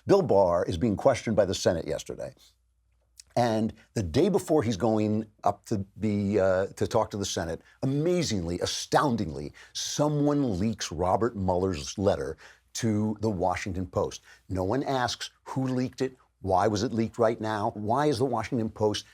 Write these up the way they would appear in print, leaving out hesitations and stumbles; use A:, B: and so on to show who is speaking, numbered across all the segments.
A: Bill Barr is being questioned by the Senate yesterday. And the day before he's going up to talk to the Senate, amazingly, astoundingly, someone leaks Robert Mueller's letter to the Washington Post. No one asks who leaked it, why was it leaked right now, why is the Washington Post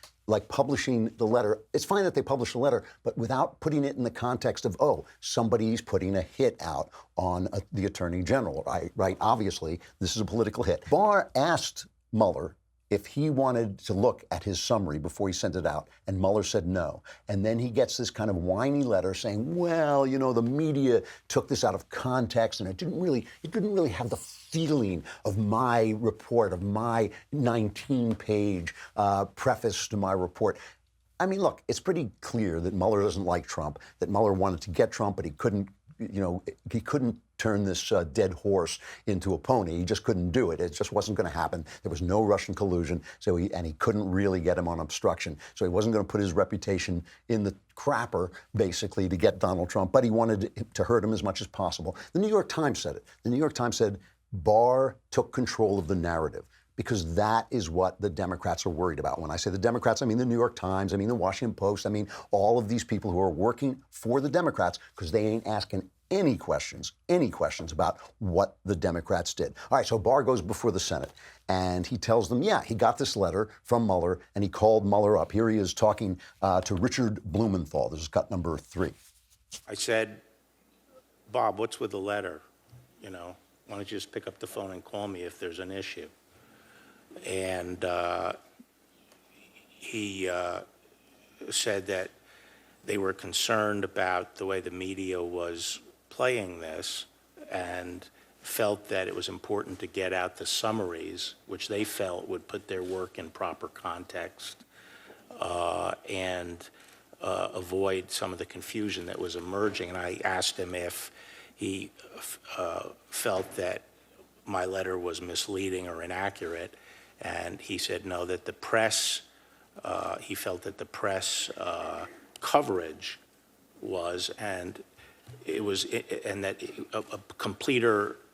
A: publishing the letter. It's fine that they publish the letter, but without putting it in the context of, oh, somebody's putting a hit out on the Attorney General, right? Obviously, this is a political hit. Barr asked Mueller if he wanted to look at his summary before he sent it out, and Mueller said no. And then he gets this kind of whiny letter saying, well, you know, the media took this out of context, and it didn't really have the feeling of my report, of my 19-page preface to my report. I mean, look, it's pretty clear that Mueller doesn't like Trump, that Mueller wanted to get Trump, but he couldn't turn this dead horse into a pony. He just couldn't do it. It just wasn't going to happen. There was no Russian collusion, and he couldn't really get him on obstruction. So he wasn't going to put his reputation in the crapper, basically, to get Donald Trump, but he wanted to hurt him as much as possible. The New York Times said it. The New York Times said Barr took control of the narrative, because that is what the Democrats are worried about. When I say the Democrats, I mean the New York Times, I mean the Washington Post, I mean all of these people who are working for the Democrats, because they ain't asking any questions about what the Democrats did. All right, so Barr goes before the Senate, and he tells them, yeah, he got this letter from Mueller, and he called Mueller up. Here he is talking to Richard Blumenthal. This is cut number 3.
B: I said, Bob, what's with the letter? You know, why don't you just pick up the phone and call me if there's an issue? And he said that they were concerned about the way the media was playing this and felt that it was important to get out the summaries, which they felt would put their work in proper context and avoid some of the confusion that was emerging. And I asked him if he felt that my letter was misleading or inaccurate. And he said no, that the press, he felt that the press coverage was, and it was, and that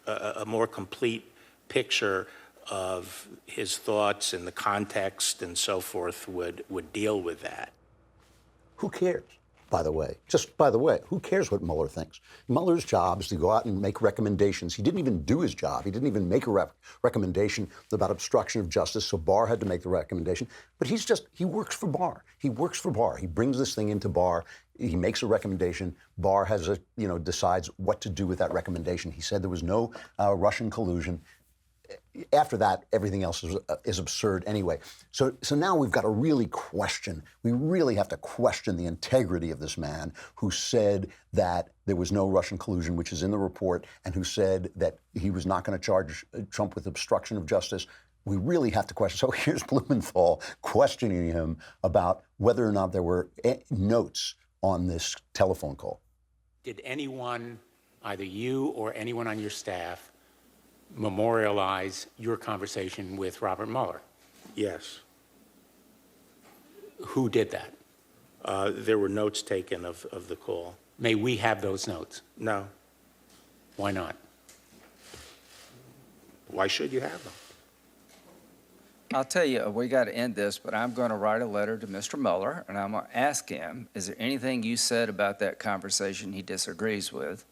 B: a more complete picture of his thoughts and the context and so forth would deal with that.
A: Who cares? By the way, who cares what Mueller thinks? Mueller's job is to go out and make recommendations. He didn't even do his job. He didn't even make a recommendation about obstruction of justice, so Barr had to make the recommendation. But he works for Barr. He works for Barr. He brings this thing into Barr. He makes a recommendation. Barr decides what to do with that recommendation. He said there was no Russian collusion. After that, everything else is absurd anyway. So now we've got to really have to question the integrity of this man who said that there was no Russian collusion, which is in the report, and who said that he was not going to charge Trump with obstruction of justice. We really have to question. So here's Blumenthal questioning him about whether or not there were notes on this telephone call.
C: Did anyone, either you or anyone on your staff, memorialize your conversation with Robert Mueller?
B: Yes.
C: Who did that?
B: There were notes taken of the call.
C: May we have those notes?
B: No.
C: Why not?
B: Why should you have them?
D: I'll tell you, we got to end this, but I'm going to write a letter to Mr. Mueller, and I'm going to ask him, is there anything you said about that conversation he disagrees with?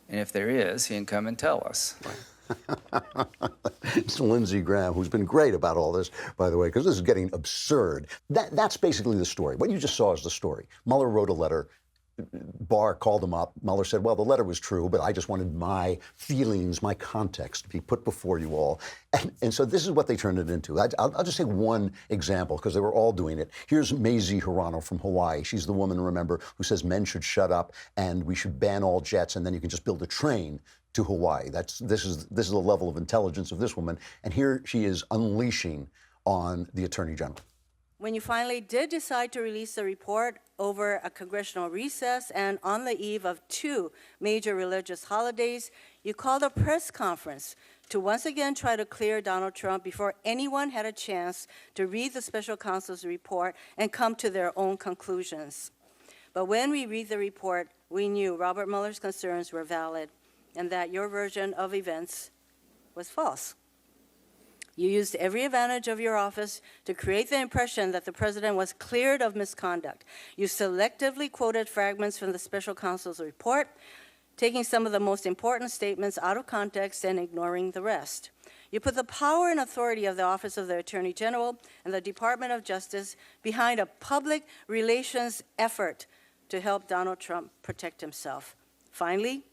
D: And if there is, he can come and tell us.
A: It's Lindsey Graham, who's been great about all this, by the way, because this is getting absurd. That's basically the story. What you just saw is the story. Mueller wrote a letter. Barr called him up. Mueller said, well, the letter was true, but I just wanted my feelings, my context to be put before you all. And so this is what they turned it into. I'll just take one example, because they were all doing it. Here's Mazie Hirano from Hawaii. She's the woman, remember, who says men should shut up and we should ban all jets, and then you can just build a train to Hawaii. This is the level of intelligence of this woman. And here she is unleashing on the Attorney General.
E: When you finally did decide to release the report over a congressional recess and on the eve of 2 major religious holidays, you called a press conference to once again try to clear Donald Trump before anyone had a chance to read the special counsel's report and come to their own conclusions. But when we read the report, we knew Robert Mueller's concerns were valid and that your version of events was false. You used every advantage of your office to create the impression that the president was cleared of misconduct. You selectively quoted fragments from the special counsel's report, taking some of the most important statements out of context and ignoring the rest. You put the power and authority of the Office of the Attorney General and the Department of Justice behind a public relations effort to help Donald Trump protect himself. Finally,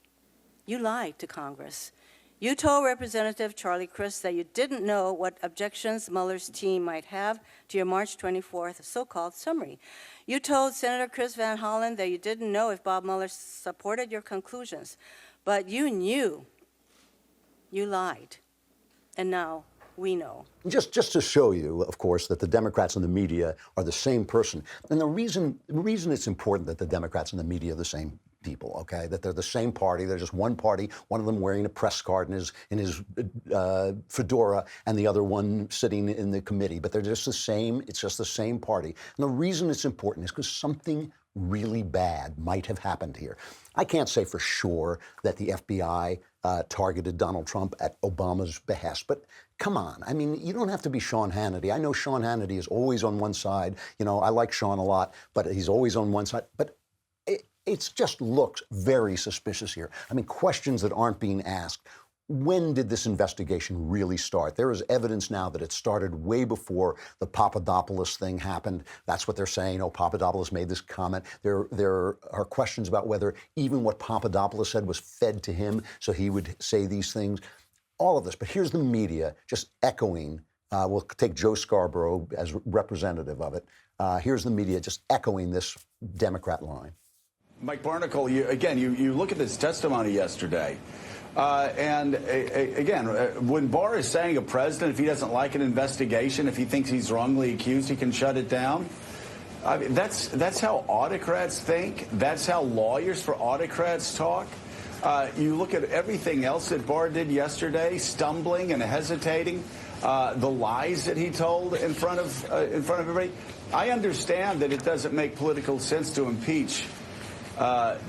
E: you lied to Congress. You told Representative Charlie Crist that you didn't know what objections Mueller's team might have to your March 24th so-called summary. You told Senator Chris Van Hollen that you didn't know if Bob Mueller supported your conclusions, but you knew. You lied. And now we know.
A: Just to show you, of course, that the Democrats and the media are the same person. And the reason it's important that the Democrats and the media are the same people, okay? That they're the same party. They're just one party, one of them wearing a press card in his fedora, and the other one sitting in the committee. But they're just the same. It's just the same party. And the reason it's important is because something really bad might have happened here. I can't say for sure that the FBI targeted Donald Trump at Obama's behest, but come on. I mean, you don't have to be Sean Hannity. I know Sean Hannity is always on one side. You know, I like Sean a lot, but he's always on one side. But it just looks very suspicious here. I mean, questions that aren't being asked. When did this investigation really start? There is evidence now that it started way before the Papadopoulos thing happened. That's what they're saying. Oh, Papadopoulos made this comment. There are questions about whether even what Papadopoulos said was fed to him, so he would say these things. All of this. But here's the media just echoing. We'll take Joe Scarborough as representative of it. Here's the media just echoing this Democrat line.
F: Mike Barnicle, you look at this testimony yesterday. When Barr is saying a president, if he doesn't like an investigation, if he thinks he's wrongly accused, he can shut it down. I mean, that's how autocrats think. That's how lawyers for autocrats talk. You look at everything else that Barr did yesterday, stumbling and hesitating, the lies that he told in front of everybody. I understand that it doesn't make political sense to impeach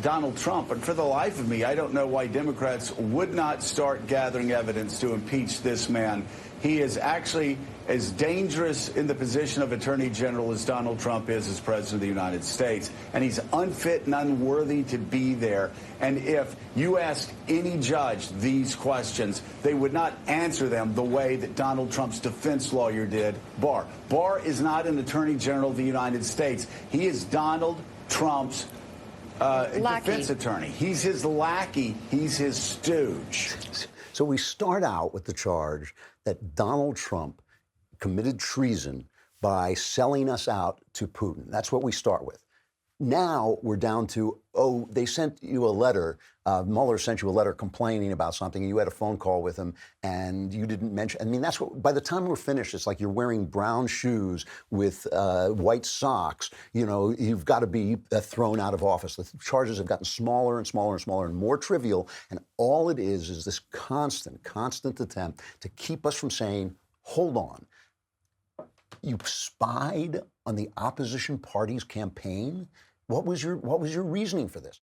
F: Donald Trump, but for the life of me, I don't know why Democrats would not start gathering evidence to impeach this man. He is actually as dangerous in the position of Attorney General as Donald Trump is as President of the United States, and he's unfit and unworthy to be there. And if you ask any judge these questions, they would not answer them the way that Donald Trump's defense lawyer did, Barr. Barr is not an Attorney General of the United States. He is Donald Trump's defense attorney. He's his lackey. He's his stooge.
A: So we start out with the charge that Donald Trump committed treason by selling us out to Putin. That's what we start with. Now we're down to, oh, they sent you a letter. Mueller sent you a letter complaining about something, and you had a phone call with him, and you didn't mention. I mean, that's what. By the time we're finished, it's like you're wearing brown shoes with white socks. You know, you've got to be thrown out of office. The charges have gotten smaller and smaller and smaller and more trivial, and all it is this constant attempt to keep us from saying, "Hold on, you spied on the opposition party's campaign." What was your reasoning for this?